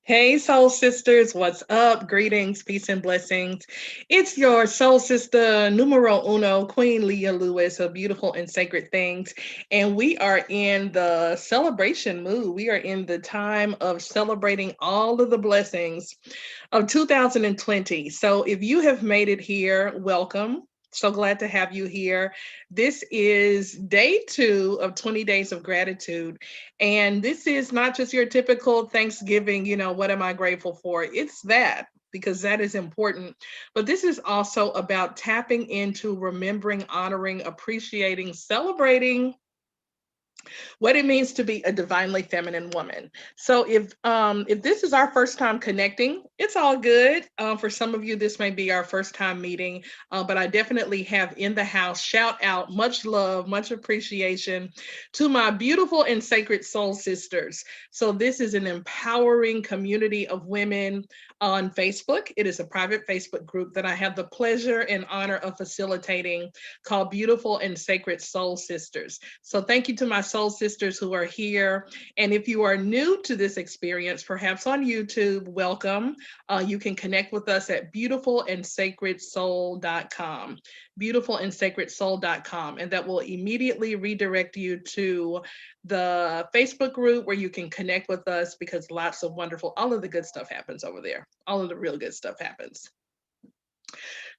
Hey, soul sisters, what's up? Greetings, peace, and blessings. It's your soul sister, numero uno, Queen Leah Lewis of Beautiful and Sacred Things. And we are in the celebration mood. We are in the time of celebrating all of the blessings of 2020. So if you have made it here, welcome. So glad to have you here. This is day 2 of 20 Days of Gratitude. And this is not just your typical Thanksgiving, what am I grateful for? It's that because that is important. But this is also about tapping into remembering, honoring, appreciating, celebrating what it means to be a divinely feminine woman. So if this is our first time connecting, it's all good. For some of you, this may be our first time meeting, but I definitely have in the house shout out, much love, much appreciation to my beautiful and sacred soul sisters. So this is an empowering community of women on Facebook. It is a private Facebook group that I have the pleasure and honor of facilitating called Beautiful and Sacred Soul Sisters. So thank you to my soul sisters who are here. And if you are new to this experience, perhaps on YouTube, welcome. You can connect with us at beautifulandsacredsoul.com, beautifulandsacredsoul.com, and that will immediately redirect you to the Facebook group where you can connect with us because lots of wonderful, all of the good stuff happens over there. All of the real good stuff happens.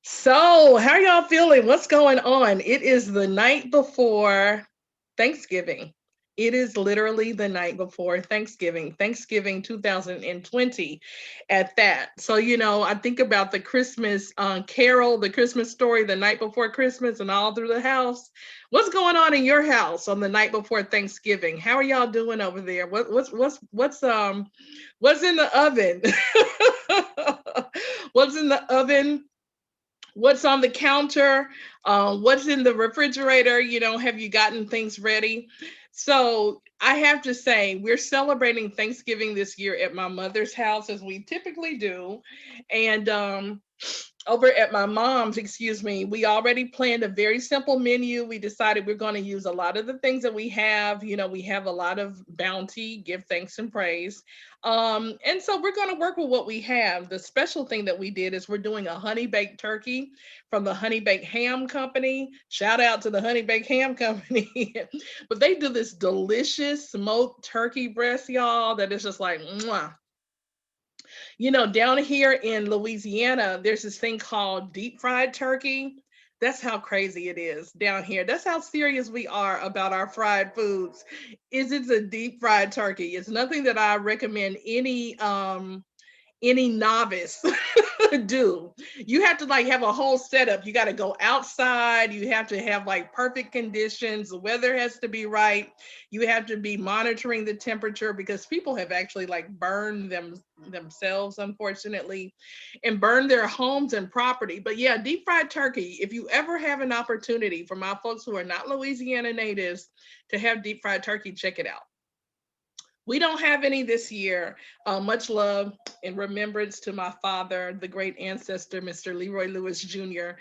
So, how are y'all feeling? What's going on? It is the night before Thanksgiving. It is literally the night before Thanksgiving 2020 at that. So, I think about the Christmas carol, the Christmas story, the night before Christmas and all through the house. What's going on in your house on the night before Thanksgiving? How are y'all doing over there? What's in the oven? What's in the oven? What's on the counter, what's in the refrigerator, have you gotten things ready? So I have to say, we're celebrating Thanksgiving this year at my mother's house as we typically do. And over at my mom's, excuse me, we already planned a very simple menu. We decided we're going to use a lot of the things that we have. We have a lot of bounty, give thanks and praise. And so we're going to work with what we have. The special thing that we did is we're doing a honey baked turkey from the Honey Baked Ham Company. Shout out to the Honey Baked Ham Company. But they do this delicious smoked turkey breast, y'all, that is just like, mwah. Down here in Louisiana, there's this thing called deep fried turkey. That's how crazy it is down here. That's how serious we are about our fried foods. Is it's a deep fried turkey. It's nothing that I recommend any novice do. You have to like have a whole setup. You got to go outside. You have to have like perfect conditions. The weather has to be right. You have to be monitoring the temperature because people have actually like burned themselves, unfortunately, and burned their homes and property. But yeah, deep fried turkey. If you ever have an opportunity for my folks who are not Louisiana natives to have deep fried turkey, check it out. We don't have any this year. Much love in remembrance to my father, the great ancestor, Mr. Leroy Lewis Jr.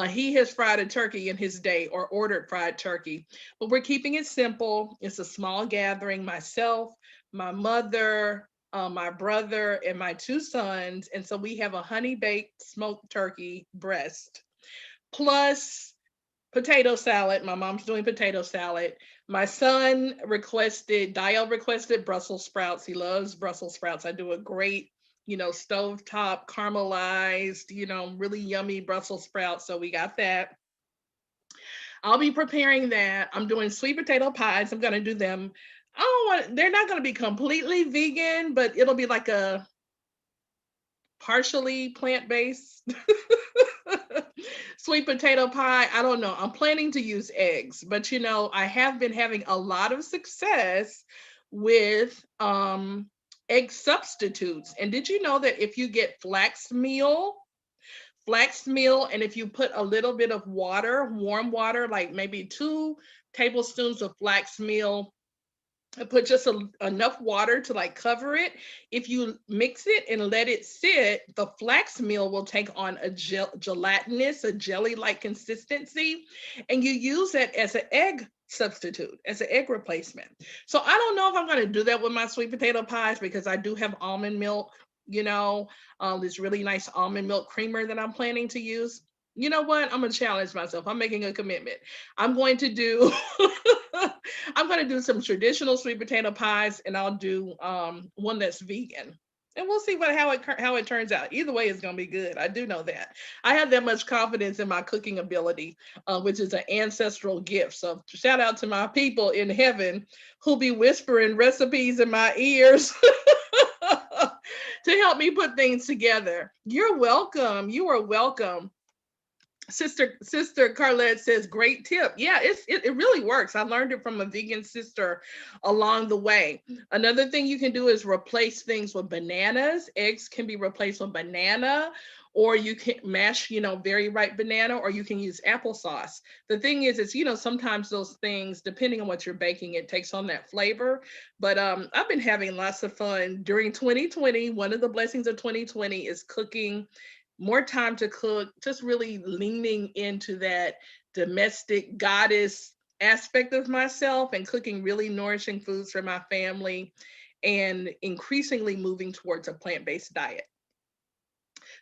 He has fried a turkey in his day or ordered fried turkey, but we're keeping it simple. It's a small gathering. Myself, my mother, my brother, and my 2 sons. And so we have a honey baked smoked turkey breast plus potato salad. My mom's doing potato salad. My son Dial requested Brussels sprouts. He loves Brussels sprouts. I do a great, stovetop caramelized, really yummy Brussels sprouts. So we got that. I'll be preparing that. I'm doing sweet potato pies. I'm going to do them. They're not going to be completely vegan, but it'll be like a partially plant-based sweet potato pie. I don't know. I'm planning to use eggs, but I have been having a lot of success with egg substitutes. And did you know that if you get flax meal, and if you put a little bit of water, warm water, like maybe 2 tablespoons of flax meal put just enough water to like cover it. If you mix it and let it sit, the flax meal will take on a gelatinous, a jelly like consistency, and you use it as an egg substitute, as an egg replacement. So I don't know if I'm going to do that with my sweet potato pies because I do have almond milk, you know, this really nice almond milk creamer that I'm planning to use. You know what? I'm going to challenge myself. I'm making a commitment. I'm going to do I'm going to do some traditional sweet potato pies, and I'll do one that's vegan. And we'll see how it turns out. Either way, it's gonna be good. I do know that. I have that much confidence in my cooking ability, which is an ancestral gift. So shout out to my people in heaven who be whispering recipes in my ears to help me put things together. You're welcome. You are welcome. Sister Carlette says, great tip. Yeah, it really works. I learned it from a vegan sister along the way. Another thing you can do is replace things with bananas. Eggs can be replaced with banana, or you can mash, very ripe banana, or you can use applesauce. The thing is, it's, sometimes those things, depending on what you're baking, it takes on that flavor. But I've been having lots of fun during 2020. One of the blessings of 2020 is cooking more time to cook, just really leaning into that domestic goddess aspect of myself and cooking really nourishing foods for my family and increasingly moving towards a plant-based diet.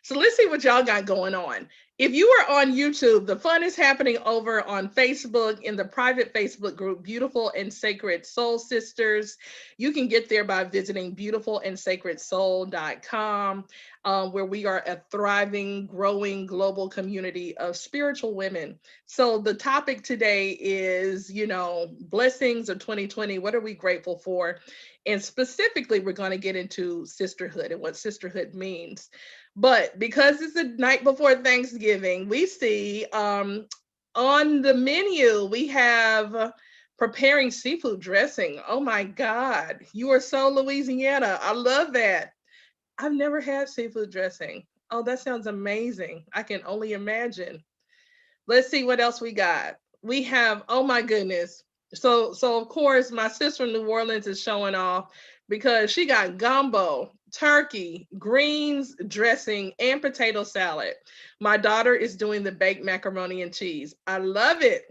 So let's see what y'all got going on. If you are on YouTube, the fun is happening over on Facebook in the private Facebook group, Beautiful and Sacred Soul Sisters. You can get there by visiting beautifulandsacredsoul.com, where we are a thriving, growing global community of spiritual women. So the topic today is, blessings of 2020. What are we grateful for? And specifically, we're going to get into sisterhood and what sisterhood means. But because it's the night before Thanksgiving, we see on the menu, we have preparing seafood dressing. Oh my God. You are so Louisiana. I love that. I've never had seafood dressing. Oh, that sounds amazing. I can only imagine. Let's see what else we got. We have, oh my goodness. So of course my sister in New Orleans is showing off because she got gumbo, turkey, greens, dressing, and potato salad. My daughter is doing the baked macaroni and cheese. I love it.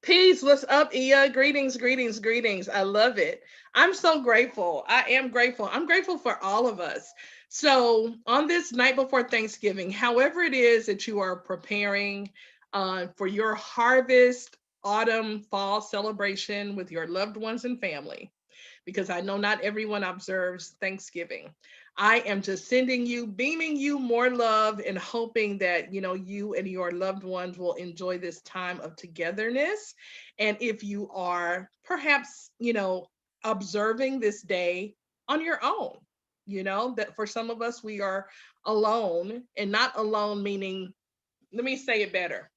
Peace. What's up, Ia? Greetings, greetings, greetings. I love it. I'm so grateful. I am grateful. I'm grateful for all of us. So, on this night before Thanksgiving, however it is that you are preparing for your harvest, autumn, fall celebration with your loved ones and family, because I know not everyone observes Thanksgiving. I am just sending you, beaming you more love and hoping that, you and your loved ones will enjoy this time of togetherness. And if you are perhaps, observing this day on your own, that for some of us, we are alone, and not alone meaning, let me say it better,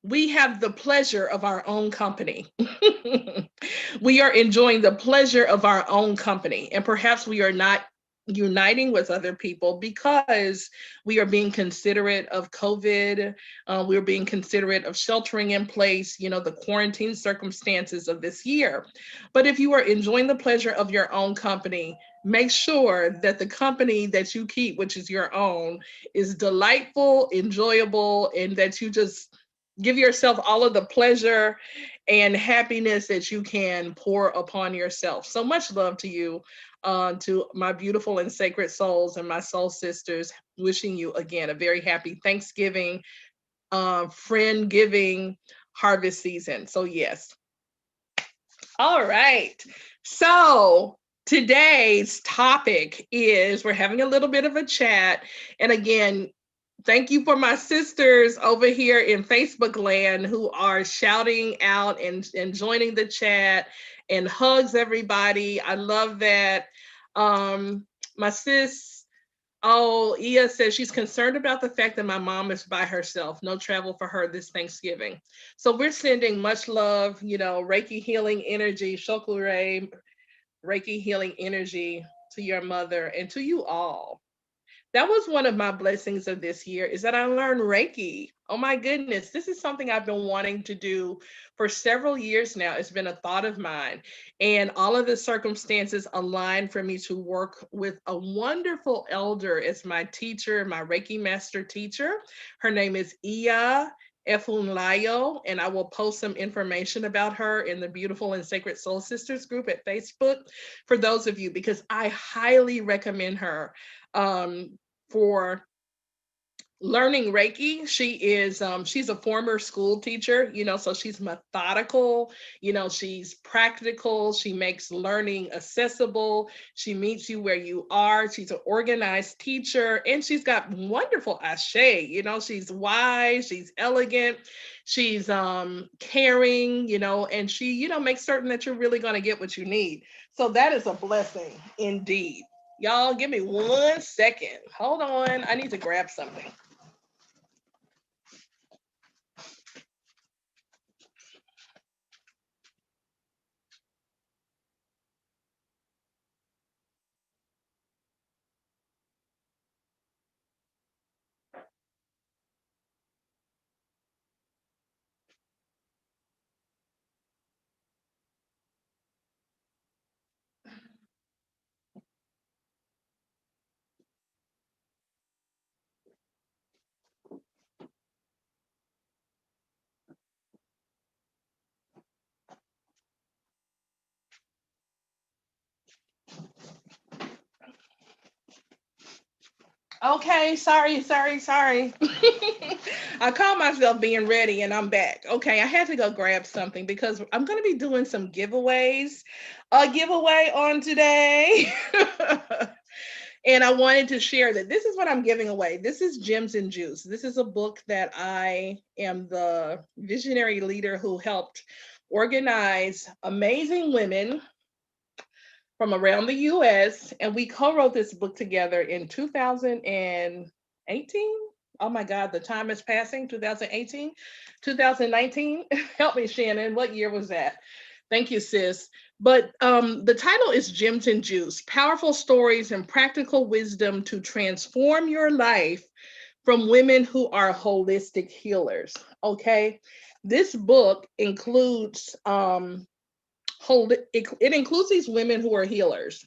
we have the pleasure of our own company. We are enjoying the pleasure of our own company. And perhaps we are not uniting with other people because we are being considerate of COVID. We're being considerate of sheltering in place, the quarantine circumstances of this year. But if you are enjoying the pleasure of your own company, make sure that the company that you keep, which is your own, is delightful, enjoyable, and that you just give yourself all of the pleasure and happiness that you can pour upon yourself. So much love to you, to my beautiful and sacred souls and my soul sisters. Wishing you again a very happy Thanksgiving, friend giving harvest season. So, yes. All right. So, today's topic is we're having a little bit of a chat. And again, thank you for my sisters over here in Facebook land who are shouting out and joining the chat, and hugs everybody. I love that. My sis, oh, Ia says she's concerned about the fact that my mom is by herself. No travel for her this Thanksgiving. So we're sending much love, Reiki healing energy, Shokure, Reiki healing energy to your mother and to you all. That was one of my blessings of this year is that I learned Reiki. Oh my goodness, this is something I've been wanting to do for several years now. It's been a thought of mine, and all of the circumstances aligned for me to work with a wonderful elder as my teacher, my Reiki master teacher. Her name is Iya Efunlayo, and I will post some information about her in the Beautiful and Sacred Soul Sisters group at Facebook for those of you, because I highly recommend her for learning Reiki. She's a former school teacher, so she's methodical, she's practical, she makes learning accessible, she meets you where you are, she's an organized teacher, and she's got wonderful ashe, she's wise, she's elegant, she's caring, and she, makes certain that you're really going to get what you need. So that is a blessing indeed. Y'all, give me 1 second. Hold on. I need to grab something. Okay, sorry. I call myself being ready and I'm back. Okay, I had to go grab something because I'm going to be doing some giveaways. A giveaway on today. And I wanted to share that this is what I'm giving away. This is Gems and Juice. This is a book that I am the visionary leader who helped organize amazing women from around the US. And we co wrote this book together in 2018. Oh my God, the time is passing. 2018, 2019. Help me, Shannon. What year was that? Thank you, sis. But the title is Gems and Juice, Powerful Stories and Practical Wisdom to Transform Your Life from Women Who Are Holistic Healers. Okay. This book includes it includes these women who are healers,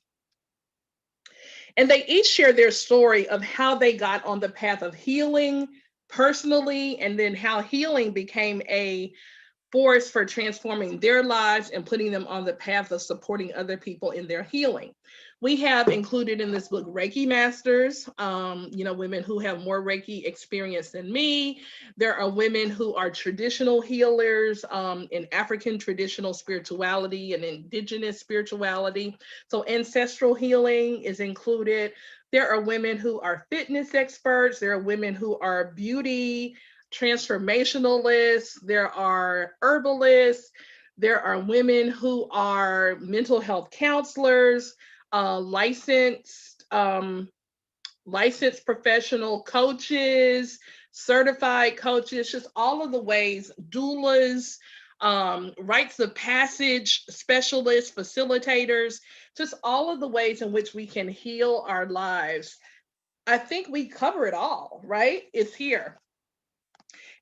and they each share their story of how they got on the path of healing personally, and then how healing became a force for transforming their lives and putting them on the path of supporting other people in their healing. We have included in this book Reiki masters, women who have more Reiki experience than me. There are women who are traditional healers in African traditional spirituality and indigenous spirituality. So ancestral healing is included. There are women who are fitness experts. There are women who are beauty transformationalists, there are herbalists, there are women who are mental health counselors, licensed professional coaches, certified coaches, just all of the ways, doulas, rites of passage specialists, facilitators, just all of the ways in which we can heal our lives. I think we cover it all, right? It's here.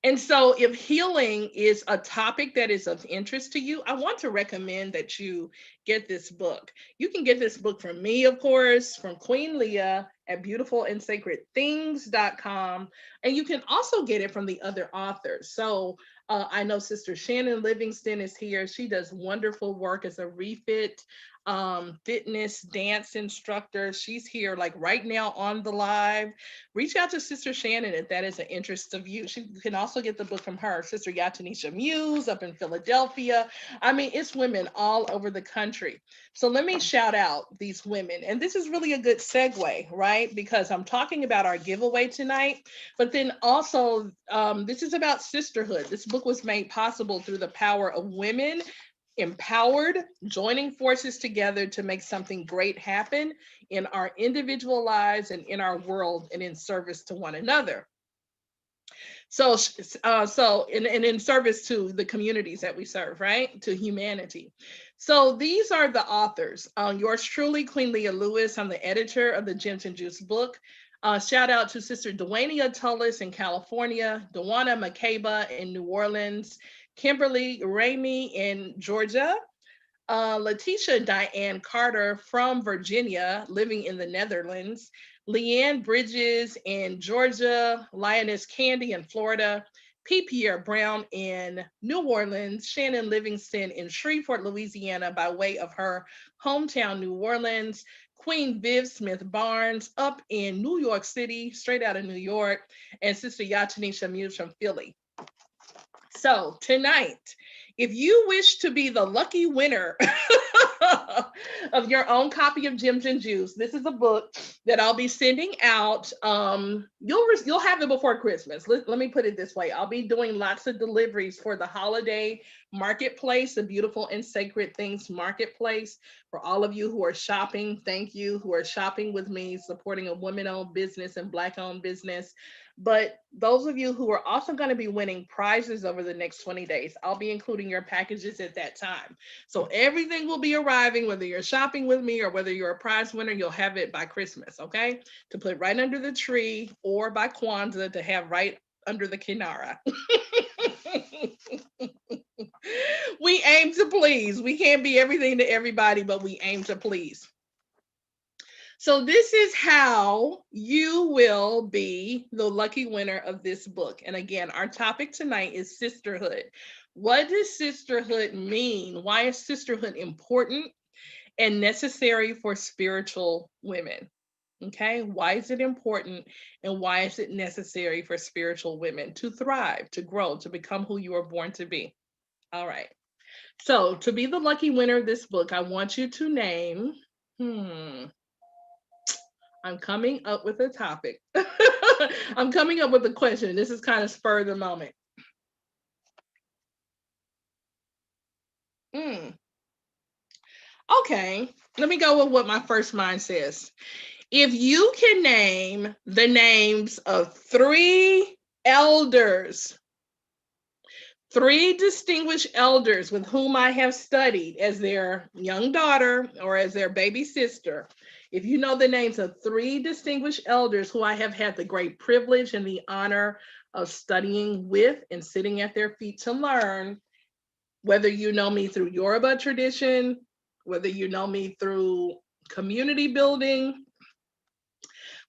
And so, if healing is a topic that is of interest to you, I want to recommend that you get this book. You can get this book from me, of course, from Queen Leia at beautifulandsacredthings.com. And you can also get it from the other authors. So, I know Sister Shannon Livingston is here. She does wonderful work as a refit fitness dance instructor. She's here like right now on the live. Reach out to Sister Shannon if that is an interest of you. She can also get the book from her, Sister Yatanisha Muse up in Philadelphia. I mean, it's women all over the country. So let me shout out these women. And this is really a good segue, right? Because I'm talking about our giveaway tonight, but then also this is about sisterhood. This book was made possible through the power of women empowered, joining forces together to make something great happen in our individual lives and in our world and in service to one another. And in service to the communities that we serve, right? To humanity. So these are the authors. Yours truly, Queen Leah Lewis. I'm the editor of the Gems and Juice book. Shout out to Sister Dwania Tullis in California, Dewana Makeba in New Orleans, Kimberly Ramey in Georgia, Letitia Diane Carter from Virginia, living in the Netherlands, Leanne Bridges in Georgia, Lioness Candy in Florida, P. Pierre Brown in New Orleans, Shannon Livingston in Shreveport, Louisiana, by way of her hometown, New Orleans, Queen Viv Smith Barnes up in New York City, straight out of New York, and Sister Yatanisha Muse from Philly. So tonight, if you wish to be the lucky winner of your own copy of Gems and Juice, this is a book that I'll be sending out. You'll have it before Christmas. Let me put it this way: I'll be doing lots of deliveries for the holiday marketplace, the Beautiful and Sacred Things marketplace. For all of you who are shopping, thank you who are shopping with me, supporting a women-owned business and Black-owned business. But those of you who are also going to be winning prizes over the next 20 days, I'll be including your packages at that time. So everything will be arriving, whether you're shopping with me or whether you're a prize winner, you'll have it by Christmas, okay? To put right under the tree or by Kwanzaa to have right under the Kinara. We aim to please. We can't be everything to everybody, but we aim to please. So this is how you will be the lucky winner of this book. And again, our topic tonight is sisterhood. What does sisterhood mean? Why is sisterhood important and necessary for spiritual women? Okay, why is it important and why is it necessary for spiritual women to thrive, to grow, to become who you are born to be? All right. So, to be the lucky winner of this book, I want you to name, I'm coming up with a topic. I'm coming up with a question. This is kind of spur of the moment. Mm. Okay, let me go with what my first mind says. If you can name the names of three distinguished elders with whom I have studied as their young daughter or as their baby sister, if you know the names of three distinguished elders who I have had the great privilege and the honor of studying with and sitting at their feet to learn, whether you know me through Yoruba tradition, whether you know me through community building,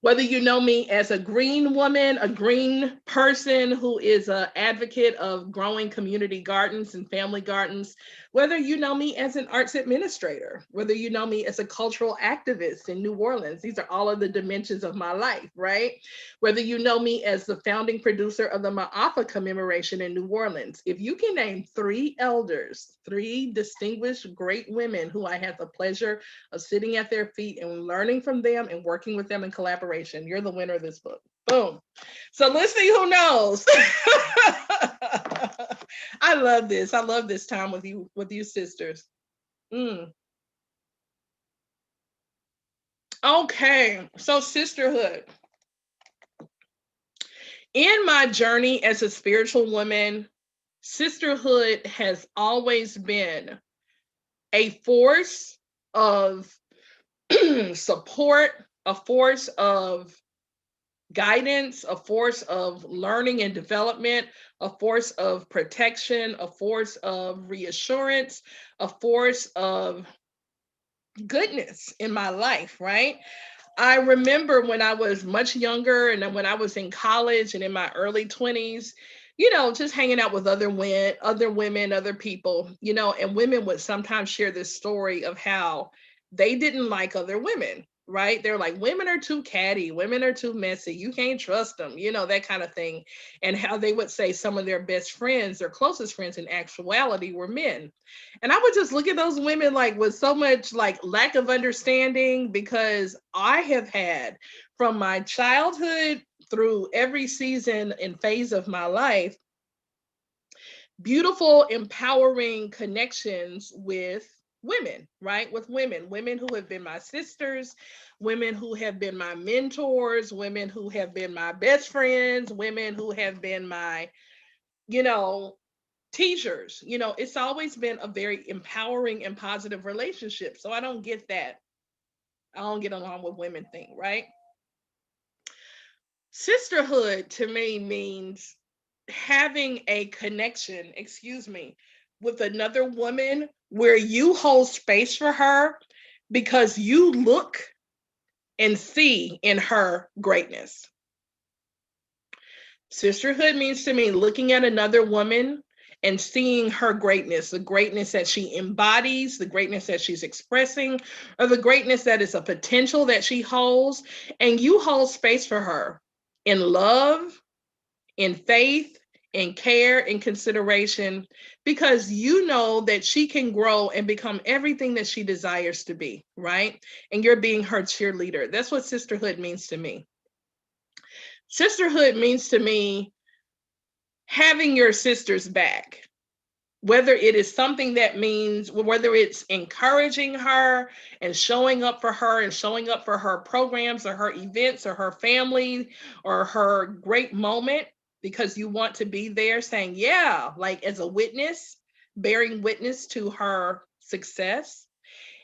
whether you know me as a green woman, a green person who is an advocate of growing community gardens and family gardens, whether you know me as an arts administrator, whether you know me as a cultural activist in New Orleans, these are all of the dimensions of my life, right? Whether you know me as the founding producer of the Ma'afa commemoration in New Orleans, if you can name three elders, three distinguished great women who I had the pleasure of sitting at their feet and learning from them and working with them in collaboration, you're the winner of this book. Boom. So let's see who knows. I love this. I love this time with you sisters. Mm. Okay, so sisterhood. In my journey as a spiritual woman, sisterhood has always been a force of support, a force of guidance, a force of learning and development, a force of protection, a force of reassurance, a force of goodness in my life, right? I remember when I was much younger and then when I was in college and in my early 20s, just hanging out with other women, other people, and women would sometimes share this story of how they didn't like other women, right? They're like, women are too catty, women are too messy, you can't trust them, that kind of thing. And how they would say some of their best friends, their closest friends in actuality were men. And I would just look at those women like with so much like lack of understanding, because I have had from my childhood through every season and phase of my life beautiful, empowering connections with women, right? With women who have been my sisters, women who have been my mentors, women who have been my best friends, women who have been my, you know, teachers. It's always been a very empowering and positive relationship. So I don't get that. I don't get along with women thing, right? Sisterhood to me means having a connection, with another woman where you hold space for her because you look and see in her greatness. Sisterhood means to me looking at another woman and seeing her greatness, the greatness that she embodies, the greatness that she's expressing, or the greatness that is a potential that she holds. And you hold space for her in love, in faith, in care, in consideration, because you know that she can grow and become everything that she desires to be, right? And you're being her cheerleader. That's what sisterhood means to me. Sisterhood means to me having your sister's back, whether it is something that means, whether it's encouraging her and showing up for her and showing up for her programs or her events or her family or her great moment, because you want to be there saying, yeah, like as a witness, bearing witness to her success.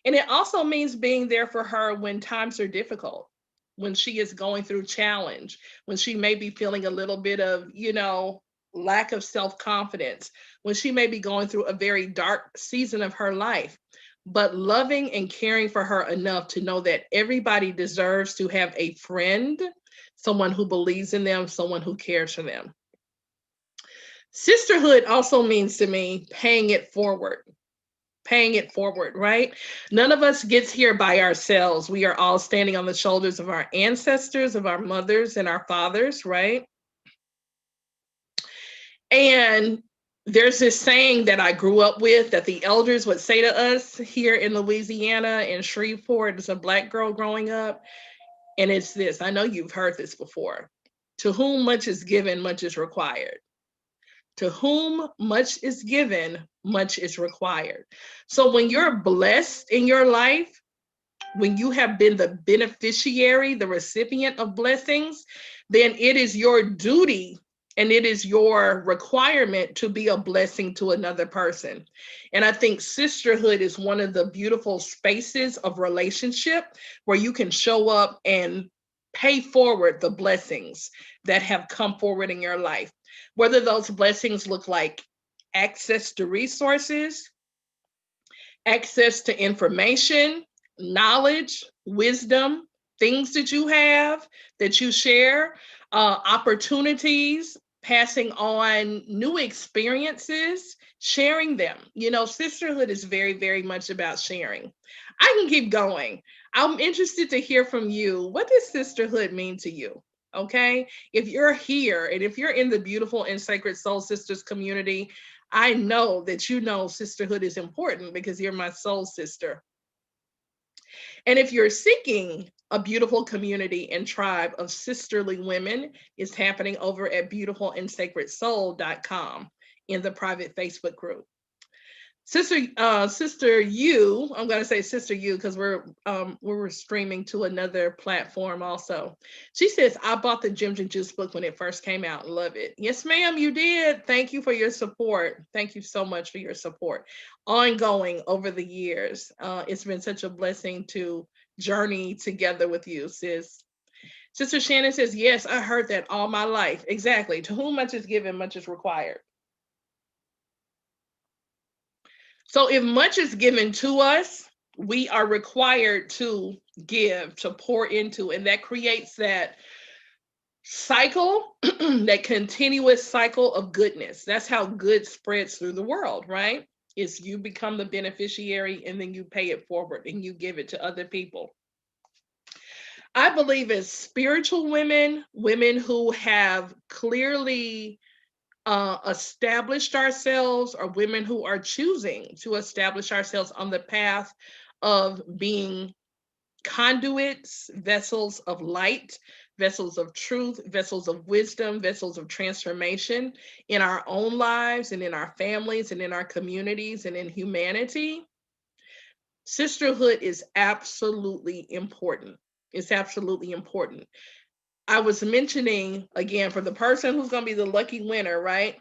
And it also means being there for her when times are difficult, when she is going through challenge, when she may be feeling a little bit of, lack of self confidence, when she may be going through a very dark season of her life. But loving and caring for her enough to know that everybody deserves to have a friend, someone who believes in them, someone who cares for them. Sisterhood also means to me paying it forward, right? None of us gets here by ourselves. We are all standing on the shoulders of our ancestors, of our mothers and our fathers, right? And there's this saying that I grew up with that the elders would say to us here in Louisiana, in Shreveport, as a Black girl growing up. And it's this, I know you've heard this before: to whom much is given, much is required. To whom much is given, much is required. So when you're blessed in your life, when you have been the beneficiary, the recipient of blessings, then it is your duty and it is your requirement to be a blessing to another person. And I think sisterhood is one of the beautiful spaces of relationship where you can show up and pay forward the blessings that have come forward in your life. Whether those blessings look like access to resources, access to information, knowledge, wisdom, things that you have that you share, opportunities, passing on new experiences, sharing them. Sisterhood is very, very much about sharing. I can keep going. I'm interested to hear from you. What does sisterhood mean to you? Okay. If you're here and if you're in the beautiful and sacred Soul Sisters community, I know that you know sisterhood is important because you're my soul sister. And if you're seeking a beautiful community and tribe of sisterly women, it's happening over at beautifulandsacredsoul.com in the private Facebook group. Sister you, I'm gonna say Sister you because we're streaming to another platform also. She says, I bought the Gems and Juice book when it first came out. Love it. Yes, ma'am, you did. Thank you for your support. Thank you so much for your support. Ongoing over the years. It's been such a blessing to journey together with you, sis. Sister Shannon says, yes, I heard that all my life. Exactly. To whom much is given, much is required. So if much is given to us, we are required to give, to pour into, and that creates that cycle, that continuous cycle of goodness. That's how good spreads through the world, right? Is you become the beneficiary and then you pay it forward and you give it to other people. I believe as spiritual women, women who have clearly established ourselves, or women who are choosing to establish ourselves on the path of being conduits, vessels of light, vessels of truth, vessels of wisdom, vessels of transformation in our own lives and in our families and in our communities and in humanity. Sisterhood is absolutely important. It's absolutely important. I was mentioning again for the person who's going to be the lucky winner, right?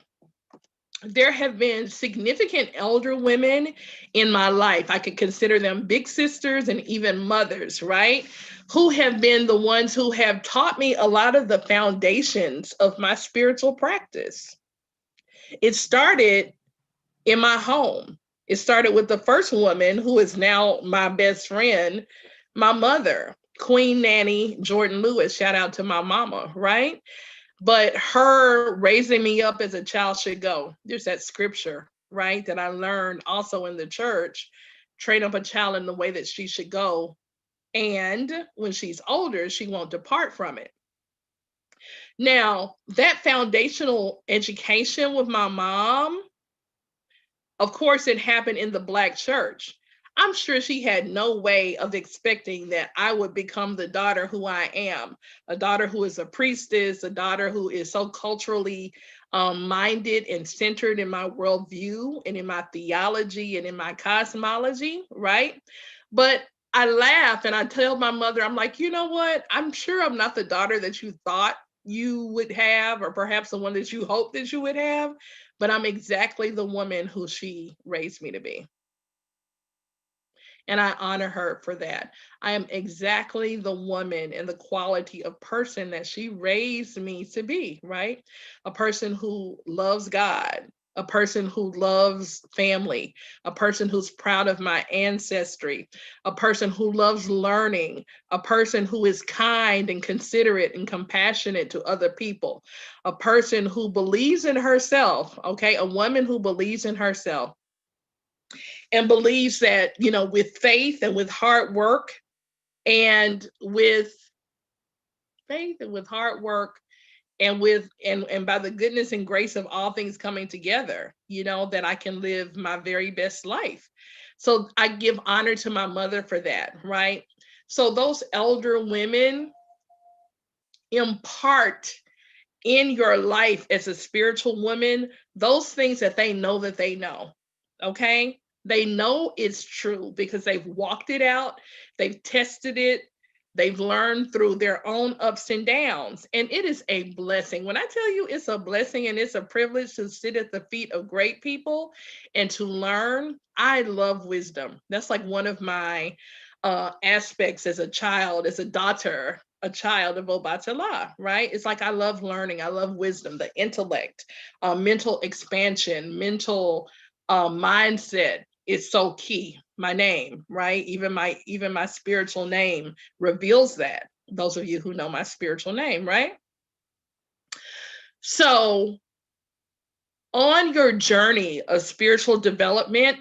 there have been significant elder women in my life. I could consider them big sisters and even mothers, right? Who have been the ones who have taught me a lot of the foundations of my spiritual practice. It started in my home. It started with the first woman who is now my best friend, my mother, Queen Nanny Jordan Lewis. Shout out to my mama, right? But her raising me up as a child should go. There's that scripture, right, that I learned also in the church. Train up a child in the way that she should go. And when she's older, she won't depart from it. Now, that foundational education with my mom, of course, it happened in the Black church. I'm sure she had no way of expecting that I would become the daughter who I am, a daughter who is a priestess, a daughter who is so culturally minded and centered in my worldview and in my theology and in my cosmology, right? But I laugh and I tell my mother, I'm like, you know what? I'm sure I'm not the daughter that you thought you would have, or perhaps the one that you hoped that you would have, but I'm exactly the woman who she raised me to be. And I honor her for that. I am exactly the woman and the quality of person that she raised me to be, right? A person who loves God, a person who loves family, a person who's proud of my ancestry, a person who loves learning, a person who is kind and considerate and compassionate to other people, a person who believes in herself, okay? A woman who believes in herself and believes that, with faith and with hard work and with faith and with hard work and and by the goodness and grace of all things coming together, that I can live my very best life. So I give honor to my mother for that, right? So those elder women impart in your life as a spiritual woman those things that they know that they know. Okay? They know it's true because they've walked it out, they've tested it, they've learned through their own ups and downs. And it is a blessing. When I tell you it's a blessing and it's a privilege to sit at the feet of great people and to learn, I love wisdom. That's like one of my aspects as a child, as a daughter, a child of Obatala, right? It's like I love learning, I love wisdom, the intellect, mental expansion, mental mindset is so key. My name, right? Even my spiritual name reveals that. Those of you who know my spiritual name, right? So, on your journey of spiritual development,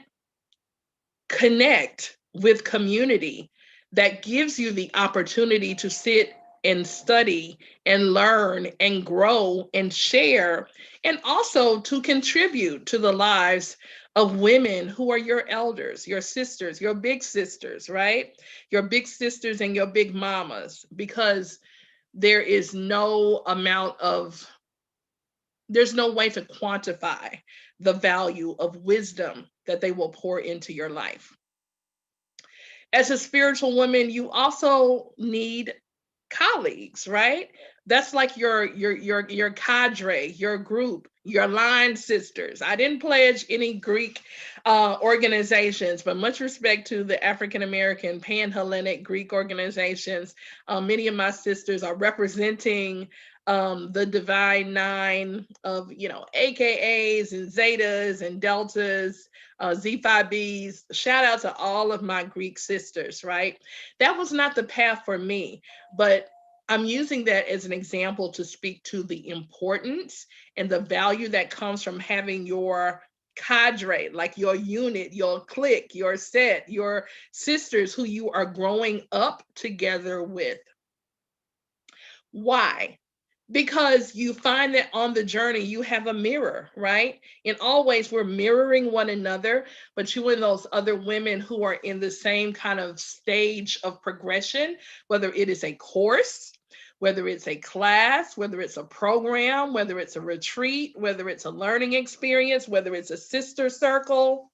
connect with community that gives you the opportunity to sit and study and learn and grow and share, and also to contribute to the lives of women who are your elders, your sisters, your big sisters, right? Your big sisters and your big mamas, because there is no amount of there's no way to quantify the value of wisdom that they will pour into your life. As a spiritual woman, you also need colleagues, right? That's like your cadre, your group, your line sisters. I didn't pledge any Greek organizations, but much respect to the African American Pan-Hellenic Greek organizations. Many of my sisters are representing the divine nine of AKAs and Zetas and Deltas, Z5Bs. Shout out to all of my Greek sisters, right? That was not the path for me, but I'm using that as an example to speak to the importance and the value that comes from having your cadre, like your unit, your clique, your set, your sisters who you are growing up together with. Why? Because you find that on the journey you have a mirror, right? And always we're mirroring one another, but you and those other women who are in the same kind of stage of progression, whether it is a course, whether it's a class, whether it's a program, whether it's a retreat, whether it's a learning experience, whether it's a sister circle,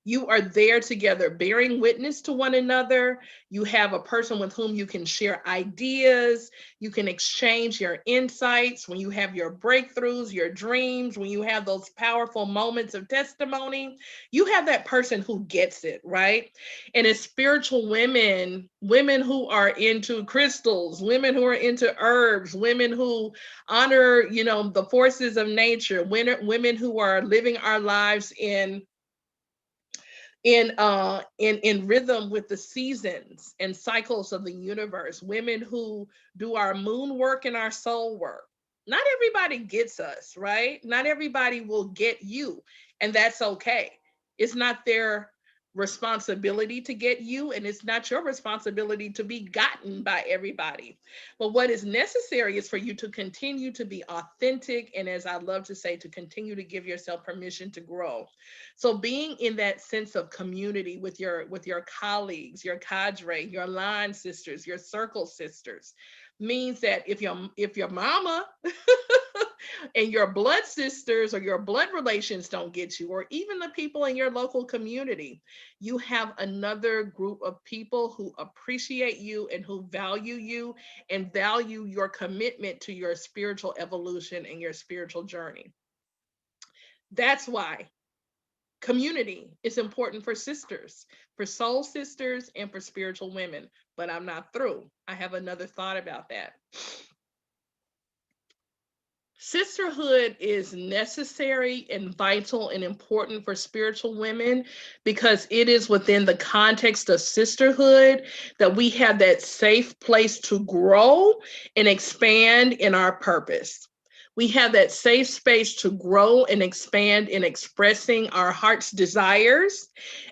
You are there together, bearing witness to one another. You have a person with whom you can share ideas. You can exchange your insights when you have your breakthroughs, your dreams, when you have those powerful moments of testimony. You have that person who gets it, right? And as spiritual women, women who are into crystals, women who are into herbs, women who honor, the forces of nature, women who are living our lives in rhythm with the seasons and cycles of the universe, women who do our moon work and our soul work. Not everybody gets us, right? Not everybody will get you, and that's okay. It's not their responsibility to get you, and it's not your responsibility to be gotten by everybody. But what is necessary is for you to continue to be authentic, and as I love to say, to continue to give yourself permission to grow. So being in that sense of community with your colleagues, your cadre, your line sisters, your circle sisters, means that if your mama and your blood sisters or your blood relations don't get you, or even the people in your local community, you have another group of people who appreciate you and who value you and value your commitment to your spiritual evolution and your spiritual journey. That's why community is important for sisters, for soul sisters, and for spiritual women. But I'm not through. I have another thought about that. Sisterhood is necessary and vital and important for spiritual women because it is within the context of sisterhood that we have that safe place to grow and expand in our purpose. We have that safe space to grow and expand in expressing our heart's desires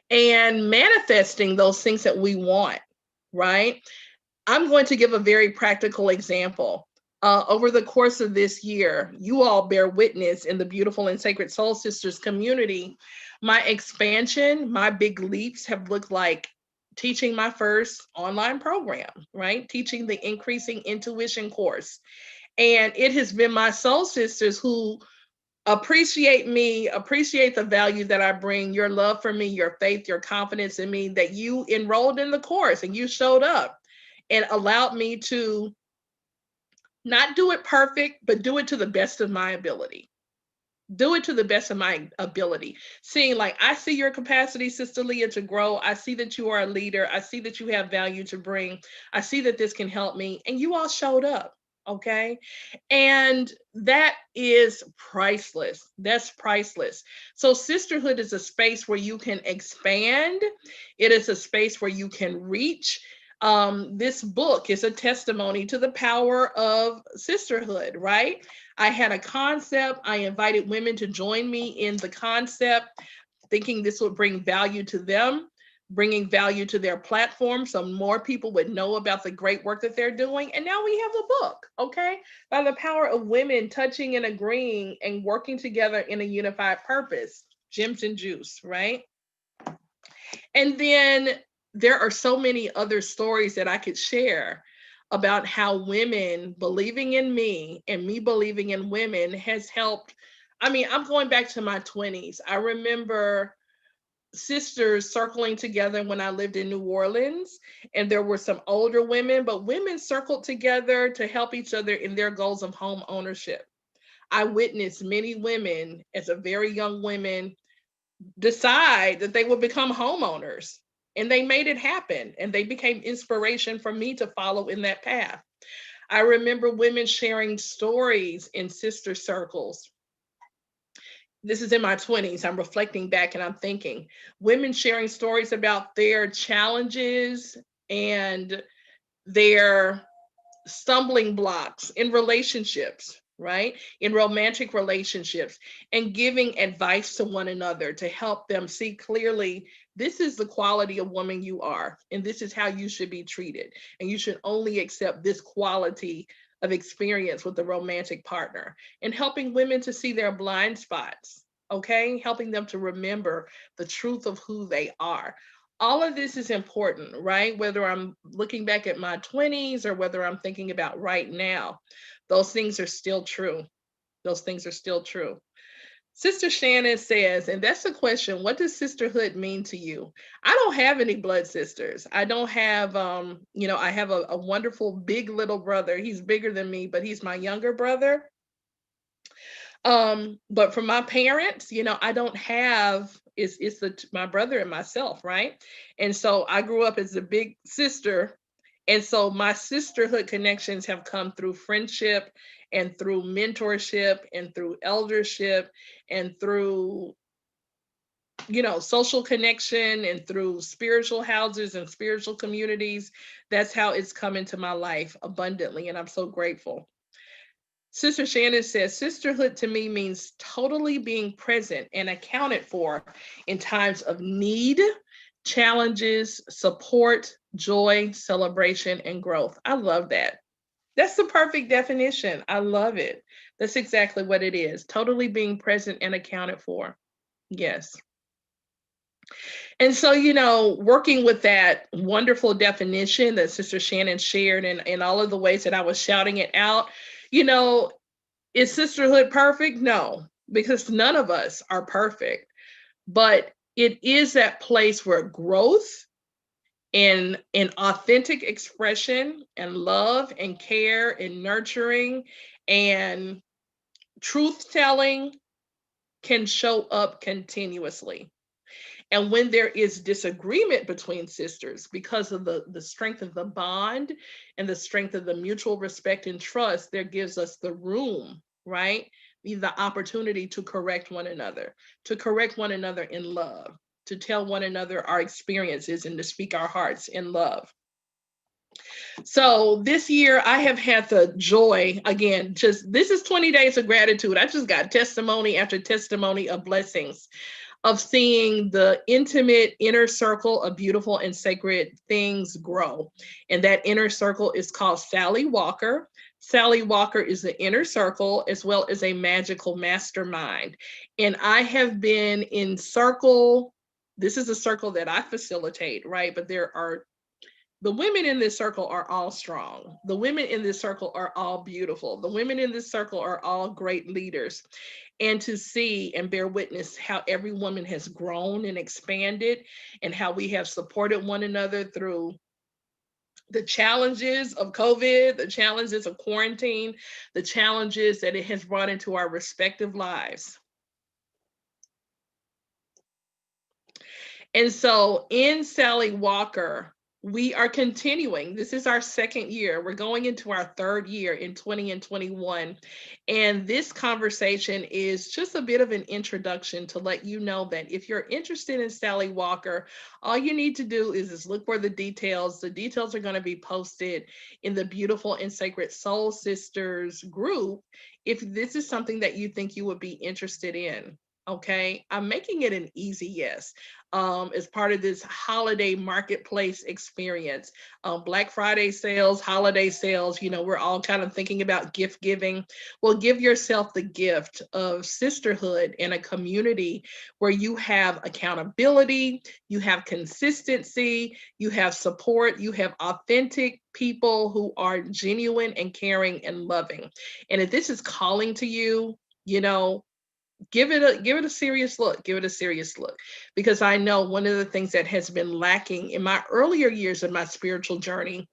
and manifesting those things that we want, right? I'm going to give a very practical example. Over the course of this year, you all bear witness in the Beautiful and Sacred Soul Sisters community. My expansion, my big leaps have looked like teaching my first online program, right? Teaching the Increasing Intuition course. And it has been my soul sisters who appreciate me, appreciate the value that I bring, your love for me, your faith, your confidence in me, that you enrolled in the course and you showed up and allowed me to not do it perfect, but do it to the best of my ability. Do it to the best of my ability. Seeing, like, I see your capacity, Sister Leah, to grow. I see that you are a leader. I see that you have value to bring. I see that this can help me. And you all showed up. Okay. And that is priceless. That's priceless. So, sisterhood is a space where you can expand, it is a space where you can reach. This book is a testimony to the power of sisterhood, right? I had a concept. I invited women to join me in the concept, thinking this would bring value to them, bringing value to their platform so more people would know about the great work that they're doing. And now we have the book, okay? By the power of women touching and agreeing and working together in a unified purpose, Gems and Juice, right? And then there are so many other stories that I could share about how women believing in me and me believing in women has helped. I mean, I'm going back to my 20s. I remember sisters circling together when I lived in New Orleans, and there were some older women, but women circled together to help each other in their goals of home ownership. I witnessed many women as a very young women decide that they would become homeowners, and they made it happen, and they became inspiration for me to follow in that path. I remember women sharing stories in sister circles. This is in my 20s. I'm reflecting back and I'm thinking women sharing stories about their challenges and their stumbling blocks in relationships, right? In romantic relationships, and giving advice to one another to help them see clearly this is the quality of woman you are, and this is how you should be treated. And you should only accept this quality of experience with a romantic partner, and helping women to see their blind spots, okay? Helping them to remember the truth of who they are. All of this is important, right? Whether I'm looking back at my 20s or whether I'm thinking about right now, those things are still true. Those things are still true. Sister Shannon says, and that's the question, what does sisterhood mean to you? I don't have any blood sisters. I don't have, I have a wonderful big little brother. He's bigger than me, but he's my younger brother. But for my parents, I don't have, my brother and myself, right? And so I grew up as a big sister. And so my sisterhood connections have come through friendship and through mentorship and through eldership and through, social connection and through spiritual houses and spiritual communities. That's how it's come into my life abundantly. And I'm so grateful. Sister Shannon says, sisterhood to me means totally being present and accounted for in times of need, challenges, support, joy, celebration, and growth. I love that. That's the perfect definition. I love it. That's exactly what it is. Totally being present and accounted for. Yes. And so, working with that wonderful definition that Sister Shannon shared and all of the ways that I was shouting it out, you know, is sisterhood perfect? No, because none of us are perfect. But it is that place where growth and authentic expression and love and care and nurturing and truth telling can show up continuously. And when there is disagreement between sisters because of the strength of the bond and the strength of the mutual respect and trust, there gives us the room, right? The opportunity to correct one another in love, to tell one another our experiences and to speak our hearts in love. So this year I have had the joy, again, just this is 20 days of gratitude. I just got testimony after testimony of blessings, of seeing the intimate inner circle of beautiful and sacred things grow. And that inner circle is called Sally Walker. Sally Walker is the inner circle as well as a magical mastermind. And I have been in circle. This is a circle that I facilitate, right? But the women in this circle are all strong. The women in this circle are all beautiful. The women in this circle are all great leaders. And to see and bear witness how every woman has grown and expanded and how we have supported one another through the challenges of COVID, the challenges of quarantine, the challenges that it has brought into our respective lives. And so in Sally Walker, we are continuing. This is our second year. We're going into our third year in 20 and 21. And this conversation is just a bit of an introduction to let you know that if you're interested in Sally Walker, all you need to do is just look for the details. The details are going to be posted in the Beautiful and Sacred Soul Sisters group if this is something that you think you would be interested in. Okay, I'm making it an easy yes as part of this holiday marketplace experience. Black Friday sales, holiday sales, we're all kind of thinking about gift giving. Well, give yourself the gift of sisterhood in a community where you have accountability, you have consistency, you have support, you have authentic people who are genuine and caring and loving. And if this is calling to you, you know, give it a serious look. Give it a serious look, because I know one of the things that has been lacking in my earlier years of my spiritual journey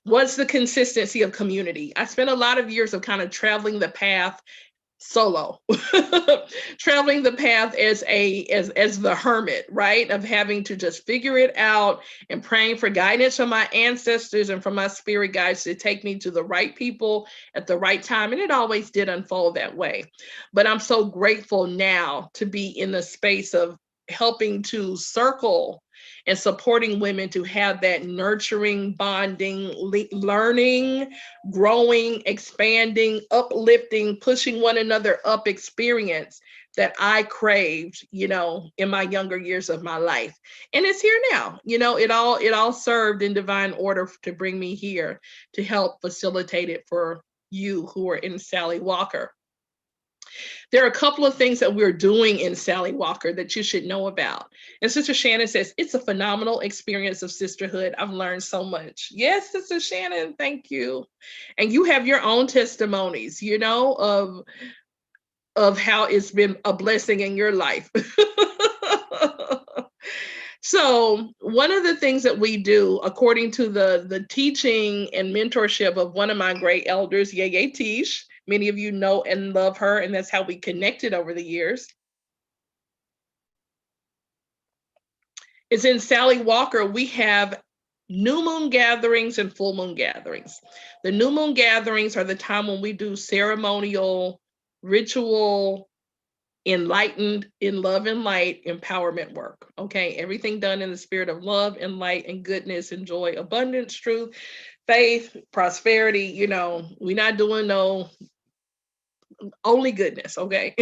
was the consistency of community. I spent a lot of years of kind of traveling the path solo, traveling the path as the hermit, right, of having to just figure it out and praying for guidance from my ancestors and from my spirit guides to take me to the right people at the right time. And it always did unfold that way. But I'm so grateful now to be in the space of helping to circle and supporting women to have that nurturing, bonding, learning, growing, expanding, uplifting, pushing one another up experience that I craved, in my younger years of my life. And it's here now. It all served in divine order to bring me here to help facilitate it for you who are in Sally Walker. There are a couple of things that we're doing in Sally Walker that you should know about. And Sister Shannon says, it's a phenomenal experience of sisterhood. I've learned so much. Yes, Sister Shannon, thank you. And you have your own testimonies, of of how it's been a blessing in your life. So, one of the things that we do, according to the teaching and mentorship of one of my great elders, Yeye Tish, many of you know and love her, and that's how we connected over the years, is in Sally Walker, we have new moon gatherings and full moon gatherings. The new moon gatherings are the time when we do ceremonial, ritual, enlightened, in love and light empowerment work. Okay, everything done in the spirit of love and light and goodness and joy, abundance, truth, faith, prosperity. We're not doing no only goodness. Okay.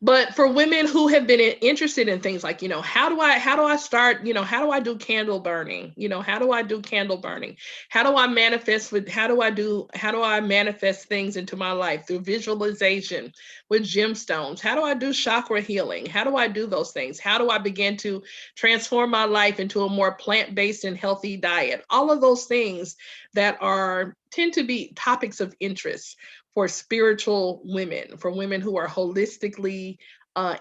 But for women who have been interested in things like, how do I start, how do I do candle burning? How do I do candle burning? How do I manifest things into my life through visualization with gemstones? How do I do chakra healing? How do I do those things? How do I begin to transform my life into a more plant-based and healthy diet? All of those things that are tend to be topics of interest for spiritual women, for women who are holistically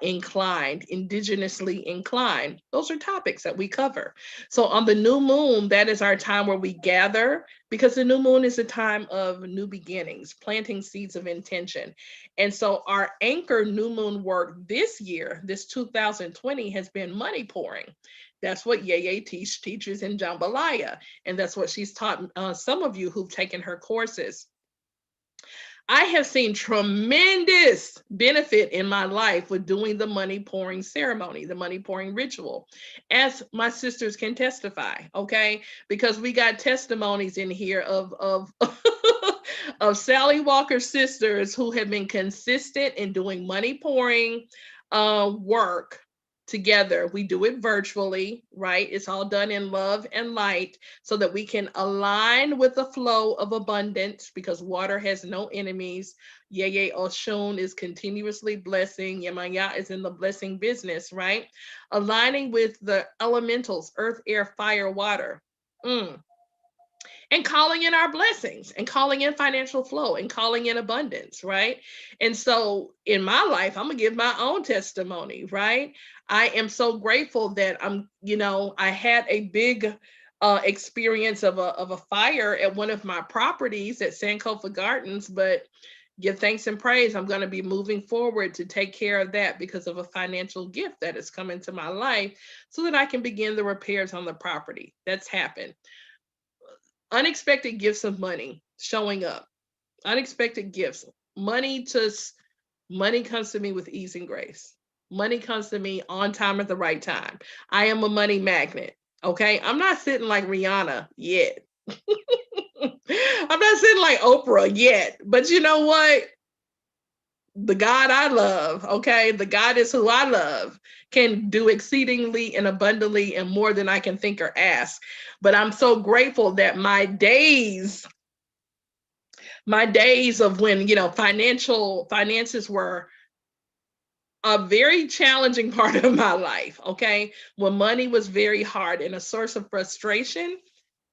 inclined, indigenously inclined. Those are topics that we cover. So on the new moon, that is our time where we gather, because the new moon is a time of new beginnings, planting seeds of intention. And so our anchor new moon work this year, this 2020, has been money pouring. That's what Yeye teaches in Jambalaya. And that's what she's taught some of you who've taken her courses. I have seen tremendous benefit in my life with doing the money pouring ceremony, the money pouring ritual, as my sisters can testify, okay? Because we got testimonies in here of of Sally Walker sisters who have been consistent in doing money pouring work together. We do it virtually, right? It's all done in love and light so that we can align with the flow of abundance, because water has no enemies. Yeye Oshun is continuously blessing. Yemaya is in the blessing business, right? Aligning with the elementals, earth, air, fire, water. Mm. And calling in our blessings and calling in financial flow and calling in abundance, right? And so in my life, I'm gonna give my own testimony, right? I am so grateful that I had a big experience of a fire at one of my properties at Sankofa Gardens, but give thanks and praise. I'm going to be moving forward to take care of that because of a financial gift that has come into my life so that I can begin the repairs on the property. That's happened. Unexpected gifts of money showing up. Unexpected gifts. Money comes to me with ease and grace. Money comes to me on time at the right time. I am a money magnet. Okay. I'm not sitting like Rihanna yet. I'm not sitting like Oprah yet. But you know what? The God I love, okay, the God is who I love, can do exceedingly and abundantly and more than I can think or ask. But I'm so grateful that my days of when, finances were a very challenging part of my life, okay, when money was very hard and a source of frustration,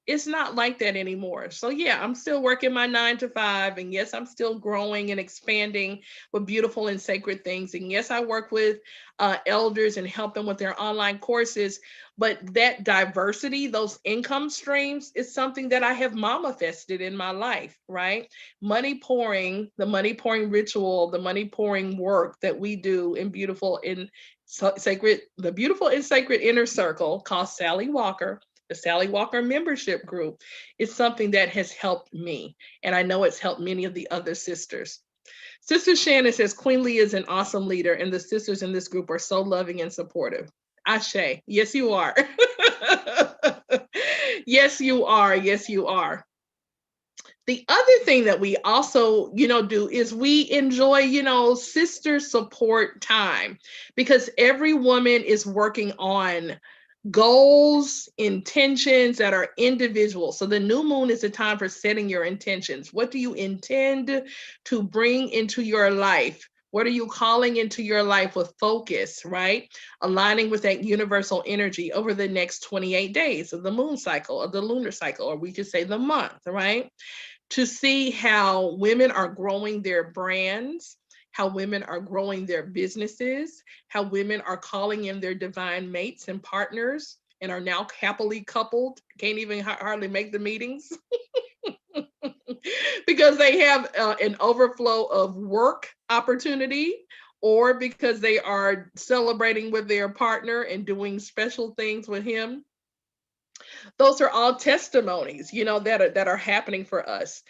it's not like that anymore. So yeah, I'm still working my 9 to 5, and yes, I'm still growing and expanding with beautiful and sacred things. And yes, I work with elders and help them with their online courses. But that diversity, those income streams, is something that I have manifested in my life. Right? The money pouring ritual, the money pouring work that we do in the beautiful and sacred inner circle called Sally Walker, the Sally Walker membership group, is something that has helped me. And I know it's helped many of the other sisters. Sister Shannon says, Queen Leia is an awesome leader, and the sisters in this group are so loving and supportive. Ashe, yes, you are. Yes, you are. Yes, you are. The other thing that we also, do is we enjoy, sister support time, because every woman is working on goals, intentions that are individual. So the new moon is a time for setting your intentions. What do you intend to bring into your life? What are you calling into your life with focus, right? Aligning with that universal energy over the next 28 days of the moon cycle, of the lunar cycle, or we could say the month, right? to see how women are growing their brands, how women are growing their businesses, how women are calling in their divine mates and partners and are now happily coupled, can't even hardly make the meetings because they have an overflow of work opportunity, or because they are celebrating with their partner and doing special things with him. Those are all testimonies, that are happening for us.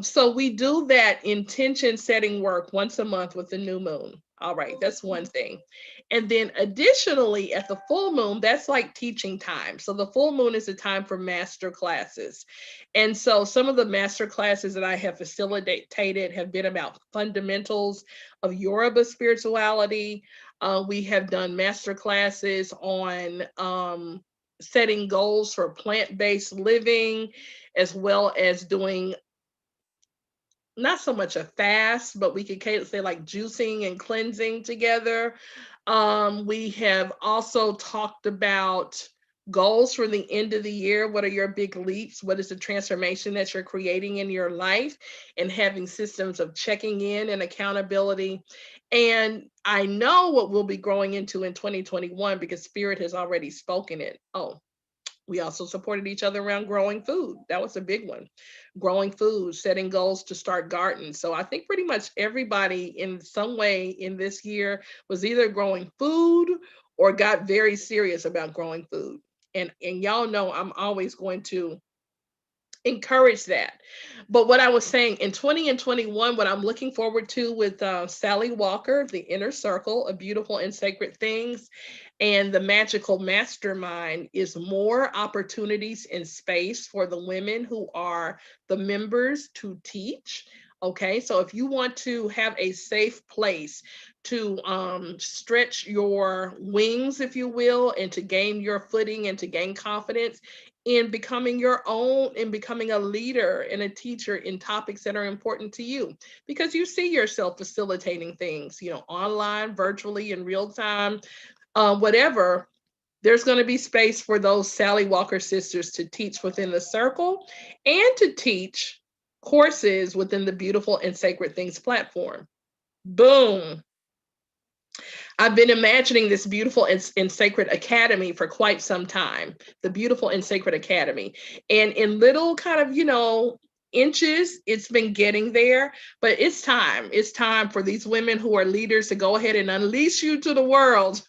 So we do that intention setting work once a month with the new moon. All right, that's one thing. And then additionally, at the full moon, that's like teaching time. So the full moon is a time for master classes. And so some of the master classes that I have facilitated have been about fundamentals of Yoruba spirituality. We have done master classes on setting goals for plant-based living, as well as doing not so much a fast, but we could say like juicing and cleansing together. We have also talked about goals for the end of the year. What are your big leaps? What is the transformation that you're creating in your life? And having systems of checking in and accountability. And I know what we'll be growing into in 2021 because Spirit has already spoken it. Oh, we also supported each other around growing food. That was a big one. Growing food, setting goals to start gardens. So I think pretty much everybody in some way in this year was either growing food or got very serious about growing food. And y'all know I'm always going to encourage that. But what I was saying in 20 and 21, what I'm looking forward to with Sally Walker, The Inner Circle of Beautiful and Sacred Things, and the Magical Mastermind is more opportunities in space for the women who are the members to teach. Okay, so if you want to have a safe place to stretch your wings, if you will, and to gain your footing and to gain confidence in becoming your own and becoming a leader and a teacher in topics that are important to you, because you see yourself facilitating things, online, virtually, in real time, whatever. There's going to be space for those Sally Walker sisters to teach within the circle and to teach courses within the Beautiful and Sacred Things platform. Boom. I've been imagining this Beautiful and Sacred Academy for quite some time, the Beautiful and Sacred Academy. And in little kind of, inches, it's been getting there, but it's time. It's time for these women who are leaders to go ahead and unleash you to the world.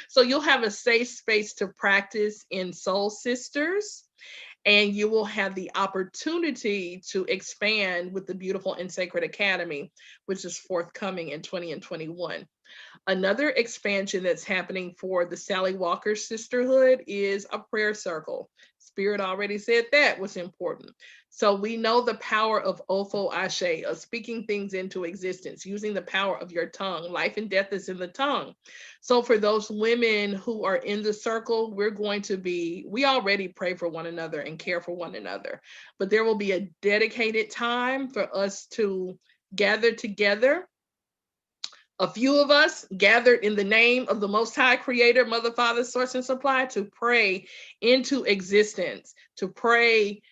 So you'll have a safe space to practice in Soul Sisters, and you will have the opportunity to expand with the Beautiful and Sacred Academy, which is forthcoming in 20 and 21. Another expansion that's happening for the Sally Walker Sisterhood is a prayer circle. Spirit already said that was important. So we know the power of Ofo Ashe, of speaking things into existence, using the power of your tongue. Life and death is in the tongue. So for those women who are in the circle, we already pray for one another and care for one another, but there will be a dedicated time for us to gather together, a few of us gathered in the name of the Most High Creator, Mother, Father, Source, and Supply, to pray into existence, to pray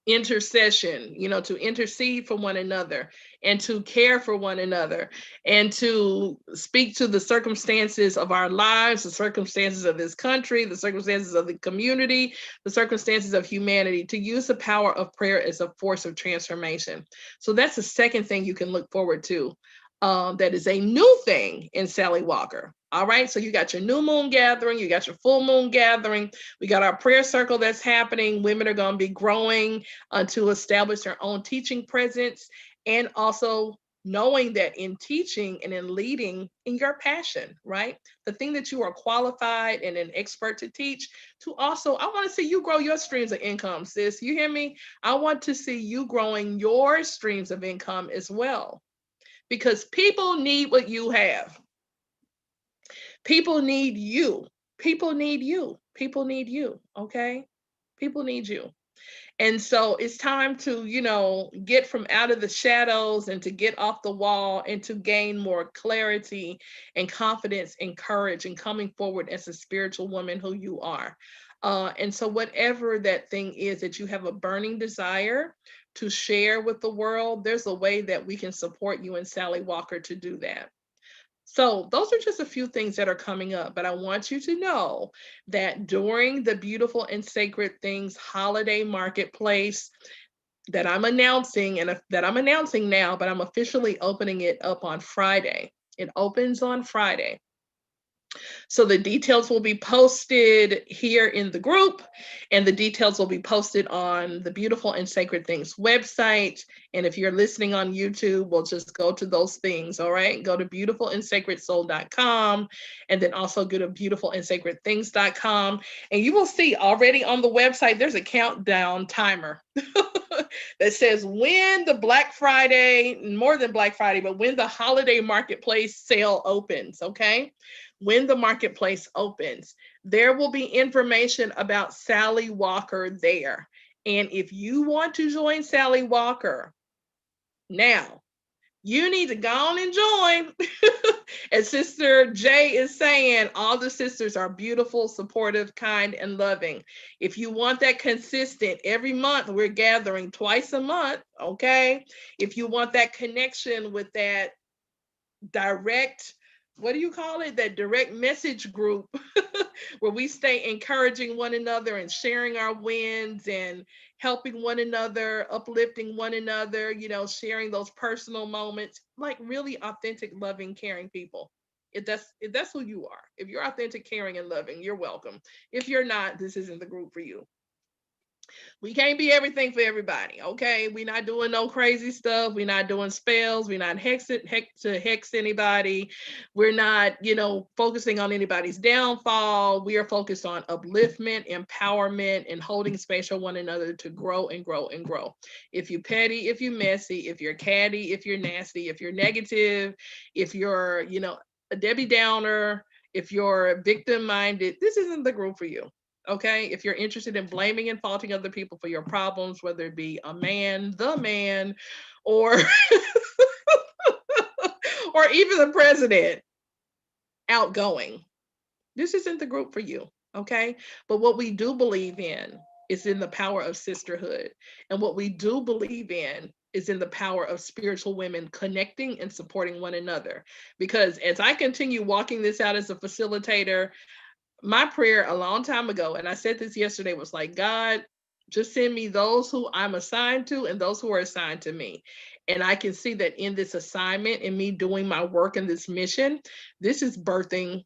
intercession, to intercede for one another and to care for one another and to speak to the circumstances of our lives, the circumstances of this country, the circumstances of the community, the circumstances of humanity, to use the power of prayer as a force of transformation. So that's the second thing you can look forward to. That is a new thing in Sally Walker. All right, so you got your new moon gathering, you got your full moon gathering, we got our prayer circle that's happening. Women are going to be growing to establish their own teaching presence, and also knowing that in teaching and in leading, in your passion, right? The thing that you are qualified and an expert to teach, to also, I want to see you grow your streams of income, sis. You hear me? I want to see you growing your streams of income as well, because people need what you have. People need you. People need you. People need you. Okay? People need you. And so it's time to, get from out of the shadows and to get off the wall and to gain more clarity and confidence and courage and coming forward as a spiritual woman who you are. And so whatever that thing is that you have a burning desire to share with the world, there's a way that we can support you and Sally Walker to do that. So those are just a few things that are coming up, but I want you to know that during the Beautiful and Sacred Things holiday marketplace that I'm announcing that I'm announcing now, but I'm officially opening it up on Friday. It opens on Friday. So the details will be posted here in the group, and the details will be posted on the Beautiful and Sacred Things website. And if you're listening on YouTube, we'll just go to those things. All right. Go to beautifulandsacredsoul.com, and then also go to beautifulandsacredthings.com. And you will see already on the website, there's a countdown timer that says when the Black Friday, more than Black Friday, but when the holiday marketplace sale opens. Okay. When the marketplace opens, there will be information about Sally Walker there. And if you want to join Sally Walker now, you need to go on and join. As Sister J is saying, all the sisters are beautiful, supportive, kind, and loving. If you want that consistent, every month we're gathering twice a month, okay? If you want that connection with that direct, what do you call it, that direct message group where we stay encouraging one another and sharing our wins and helping one another, uplifting one another, sharing those personal moments, like really authentic, loving, caring people. If that's who you are, if you're authentic, caring, and loving, you're welcome. If you're not, this isn't the group for you. We can't be everything for everybody, okay? We're not doing no crazy stuff. We're not doing spells. We're not hex anybody. We're not, focusing on anybody's downfall. We are focused on upliftment, empowerment, and holding space for one another to grow and grow and grow. If you're petty, if you're messy, if you're catty, if you're nasty, if you're negative, if you're, a Debbie Downer, if you're victim minded, this isn't the group for you. Okay, if you're interested in blaming and faulting other people for your problems, whether it be a man, the man, or or even the president, outgoing, this isn't the group for you. Okay, but what we do believe in is in the power of sisterhood, and what we do believe in is in the power of spiritual women connecting and supporting one another. Because as I continue walking this out as a facilitator, my prayer a long time ago, and I said this yesterday, was like, God, just send me those who I'm assigned to and those who are assigned to me. And I can see that in this assignment and me doing my work in this mission, this is birthing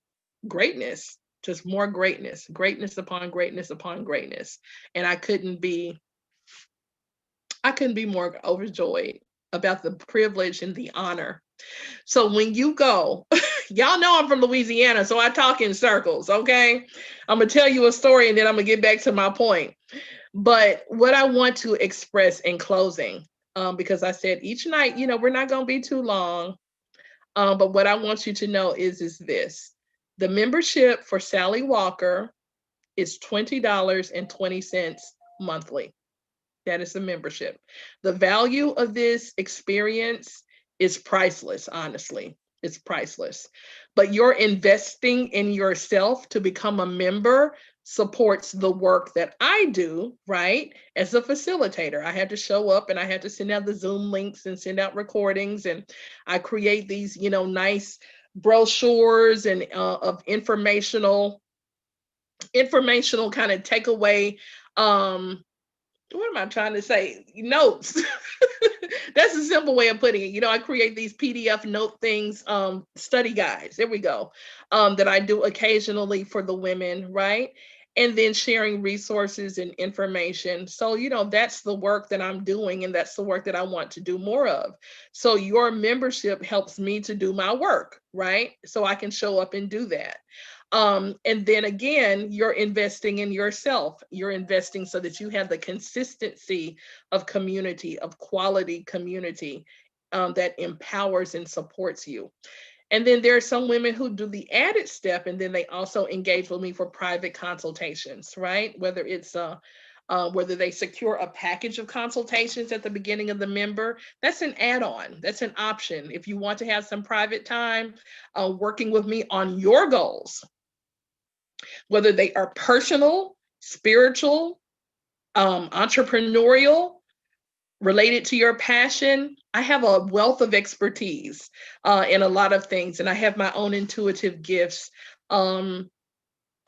greatness, just more greatness, greatness upon greatness upon greatness. And I couldn't be more overjoyed about the privilege and the honor. So when you go, y'all know I'm from Louisiana, so I talk in circles, okay? I'm gonna tell you a story and then I'm gonna get back to my point. But what I want to express in closing, because I said each night, we're not gonna be too long. But what I want you to know is this: the membership for Sally Walker is $20.20 monthly. That is the membership. The value of this experience is priceless, honestly. It's priceless. But your investing in yourself to become a member supports the work that I do, right? As a facilitator, I had to show up and I had to send out the Zoom links and send out recordings. And I create these, nice brochures and of informational kind of takeaway, what am I trying to say? Notes. That's a simple way of putting it. I create these PDF note things, study guides. There we go. That I do occasionally for the women, right? And then sharing resources and information. So, that's the work that I'm doing, and that's the work that I want to do more of. So, your membership helps me to do my work, right? So I can show up and do that. And then again, you're investing in yourself. You're investing so that you have the consistency of community, of quality community, that empowers and supports you. And then there are some women who do the added step, and then they also engage with me for private consultations, right? Whether they secure a package of consultations at the beginning of the member, that's an add-on, that's an option. If you want to have some private time working with me on your goals, whether they are personal, spiritual, entrepreneurial, related to your passion. I have a wealth of expertise in a lot of things, and I have my own intuitive gifts. Um,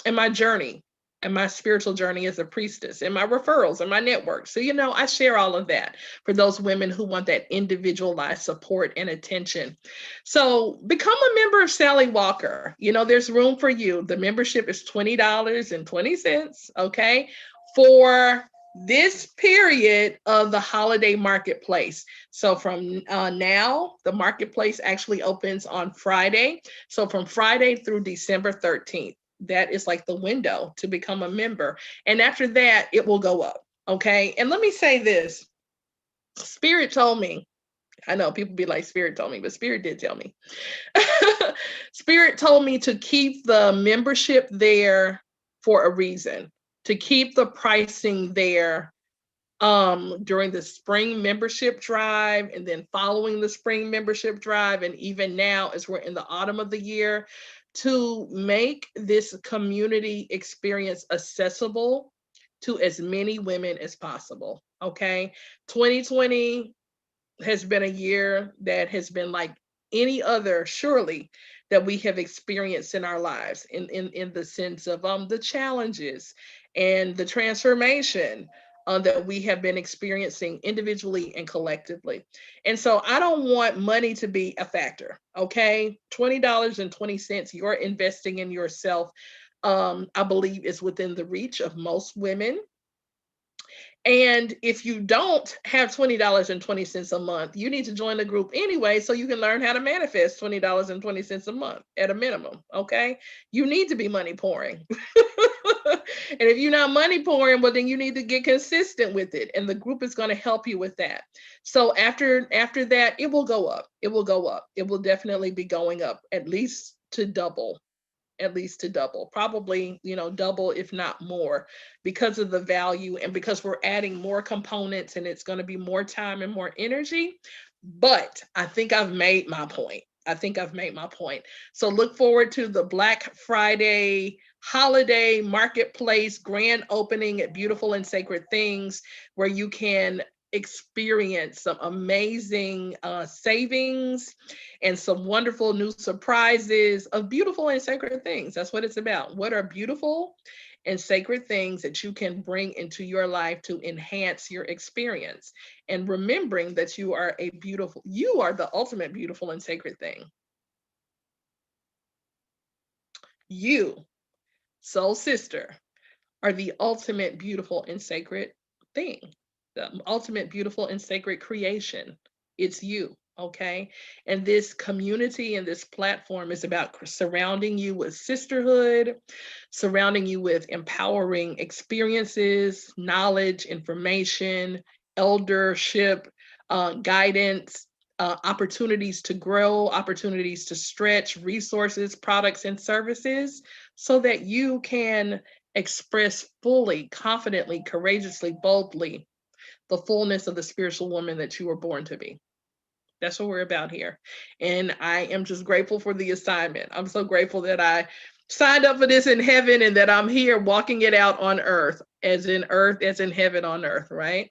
and my journey and my spiritual journey as a priestess and my referrals and my network. So, I share all of that for those women who want that individualized support and attention. So, become a member of Sally Walker. There's room for you. The membership is $20.20, okay, for this period of the holiday marketplace. So from now, the marketplace actually opens on Friday. So from Friday through December 13th, that is like the window to become a member. And after that, it will go up. Okay. And let me say this. Spirit told me, I know people be like, Spirit told me, but Spirit did tell me. Spirit told me to keep the membership there for a reason, to keep the pricing there during the spring membership drive, and then following the spring membership drive, and even now as we're in the autumn of the year, to make this community experience accessible to as many women as possible. Okay. 2020 has been a year that has been like any other, surely, that we have experienced in our lives, in the sense of the challenges and the transformation that we have been experiencing individually and collectively. And so I don't want money to be a factor. Okay. $20.20, you're investing in yourself. I believe is within the reach of most women. And if you don't have $20.20 a month, you need to join the group anyway so you can learn how to manifest $20.20 a month at a minimum. Okay. You need to be money pouring. And if you're not money pouring, well, then you need to get consistent with it. And the group is going to help you with that. So after that, it will go up. It will go up. It will definitely be going up at least to double, probably, double, if not more, because of the value and because we're adding more components and it's going to be more time and more energy. But I think I've made my point. So look forward to the Black Friday holiday marketplace grand opening at Beautiful and Sacred Things, where you can experience some amazing savings and some wonderful new surprises of beautiful and sacred things. That's what it's about. What are beautiful and sacred things that you can bring into your life to enhance your experience? And remembering that you are the ultimate beautiful and sacred thing. You, soul sister, are the ultimate beautiful and sacred thing, the ultimate beautiful and sacred creation. It's you. Okay. And this community and this platform is about surrounding you with sisterhood, surrounding you with empowering experiences, knowledge, information, eldership, guidance, opportunities to grow, opportunities to stretch, resources, products, and services, so that you can express fully, confidently, courageously, boldly the fullness of the spiritual woman that you were born to be. That's what we're about here. And I am just grateful for the assignment. I'm so grateful that I signed up for this in heaven and that I'm here walking it out on earth, as in heaven on earth, right?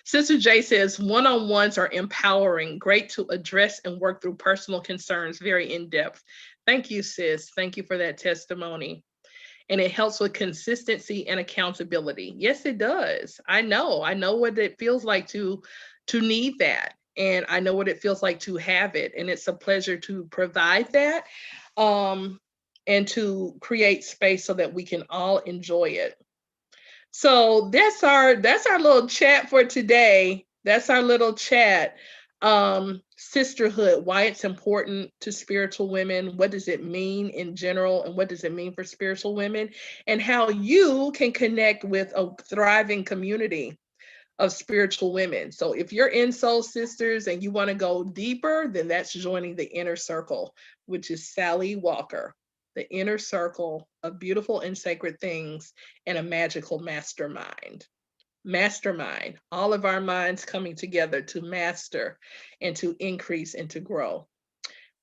Sister J says, one-on-ones are empowering, great to address and work through personal concerns, very in-depth. Thank you, sis. Thank you for that testimony. And it helps with consistency and accountability. Yes, it does. I know what it feels like to need that. And I know what it feels like to have it. And it's a pleasure to provide that, and to create space so that we can all enjoy it. So that's our little chat for today. That's our little chat. Sisterhood, why it's important to spiritual women, what does it mean in general, and what does it mean for spiritual women, and how you can connect with a thriving community of spiritual women. So if you're in Soul Sisters and you want to go deeper, then that's joining the inner circle, which is Sally Walker, the inner circle of beautiful and sacred things and a magical mastermind. Mastermind, all of our minds coming together to master and to increase and to grow.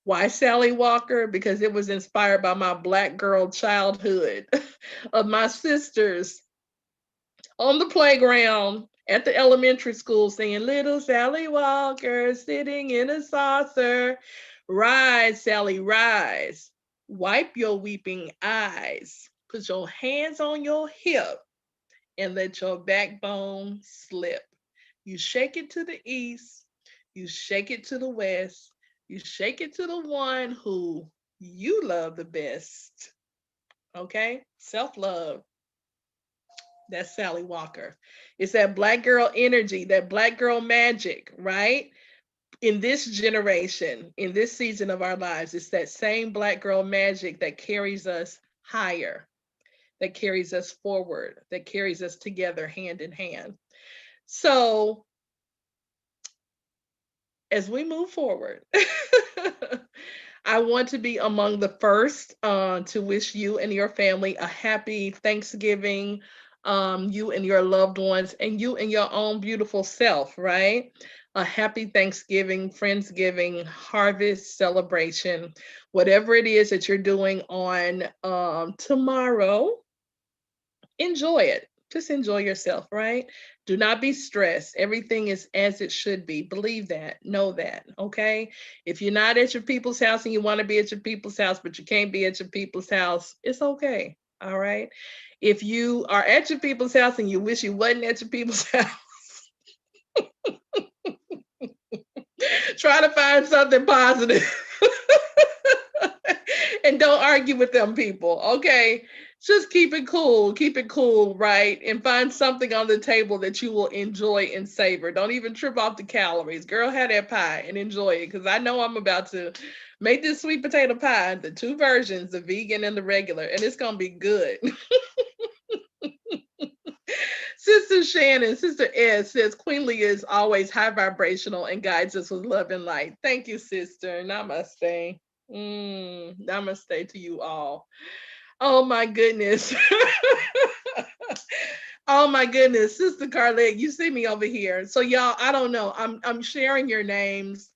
Why Sally Walker? Because it was inspired by my Black girl childhood of my sisters on the playground at the elementary school singing Little Sally Walker sitting in a saucer. Rise, Sally, rise. Wipe your weeping eyes. Put your hands on your hip and let your backbone slip. You shake it to the east, you shake it to the west, you shake it to the one who you love the best. Okay? Self love. That's Sally Walker. It's that Black girl energy, that Black girl magic, right? In this generation, in this season of our lives, it's that same Black girl magic that carries us higher, that carries us forward, that carries us together hand in hand. So, as we move forward, I want to be among the first to wish you and your family a happy Thanksgiving, you and your loved ones, and you and your own beautiful self, right? A happy Thanksgiving, Friendsgiving, harvest celebration, whatever it is that you're doing on tomorrow, enjoy it. Just enjoy yourself, right? Do not be stressed. Everything is as it should be. Believe that. Know that. Okay. If you're not at your people's house and you want to be at your people's house, but you can't be at your people's house, it's okay. All right. If you are at your people's house and you wish you wasn't at your people's house, try to find something positive. And don't argue with them people, okay? Just keep it cool, right? And find something on the table that you will enjoy and savor. Don't even trip off the calories. Girl, have that pie and enjoy it because I know I'm about to make this sweet potato pie, the two versions, the vegan and the regular, and it's going to be good. Sister Shannon, Sister Ed says Queen Leah is always high vibrational and guides us with love and light. Thank you, sister. Namaste. Namaste to you all. Oh my goodness. Oh my goodness, Sister Carlette, you see me over here. So y'all, I don't know. I'm sharing your names,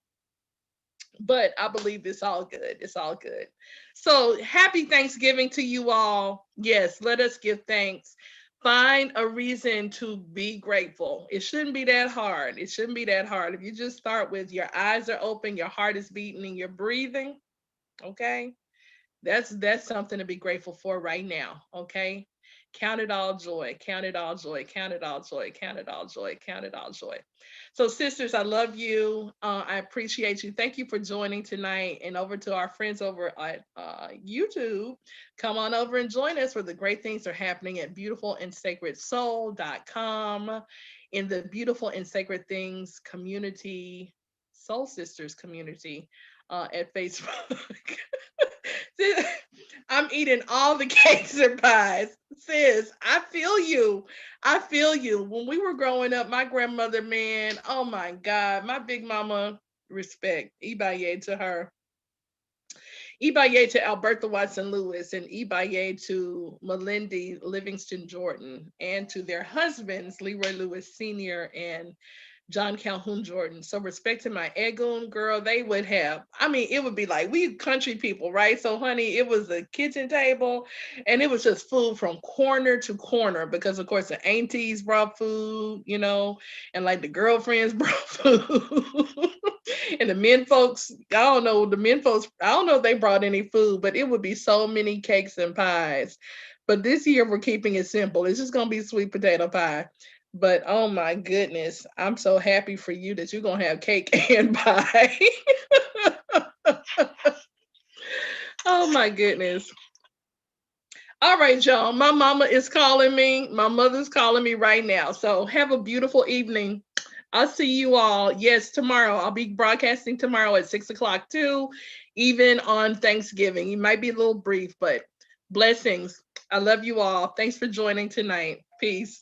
but I believe it's all good. It's all good. So happy Thanksgiving to you all. Yes, let us give thanks. Find a reason to be grateful. It shouldn't be that hard. It shouldn't be that hard. If you just start with your eyes are open, your heart is beating, and you're breathing, okay? That's something to be grateful for right now, okay? Count it all joy, count it all joy, count it all joy, count it all joy, count it all joy. So, sisters, I love you. I appreciate you. Thank you for joining tonight. And over to our friends over at YouTube, come on over and join us where the great things are happening at beautifulandsacredsoul.com in the Beautiful and Sacred Things community, Soul Sisters community at Facebook. I'm eating all the cakes and pies. Sis, I feel you. I feel you. When we were growing up, my grandmother, man, oh my God, my big mama, respect, Ibaye to her. Ibaye to Alberta Watson Lewis and Ibaye to Melindy Livingston Jordan and to their husbands, Leroy Lewis Sr. and John Calhoun Jordan. So respect to my Egun girl, they would have, I mean, it would be like we country people, right? So honey, it was a kitchen table and it was just food from corner to corner because of course the aunties brought food, and like the girlfriends brought food. And the men folks, I don't know if they brought any food, but it would be so many cakes and pies. But this year we're keeping it simple. It's just gonna be sweet potato pie. But oh my goodness, I'm so happy for you that you're gonna have cake and pie. Oh my goodness. All right, y'all. My mama is calling me. My mother's calling me right now. So have a beautiful evening. I'll see you all. Yes, tomorrow. I'll be broadcasting tomorrow at 6 o'clock too, even on Thanksgiving. It might be a little brief, but blessings. I love you all. Thanks for joining tonight. Peace.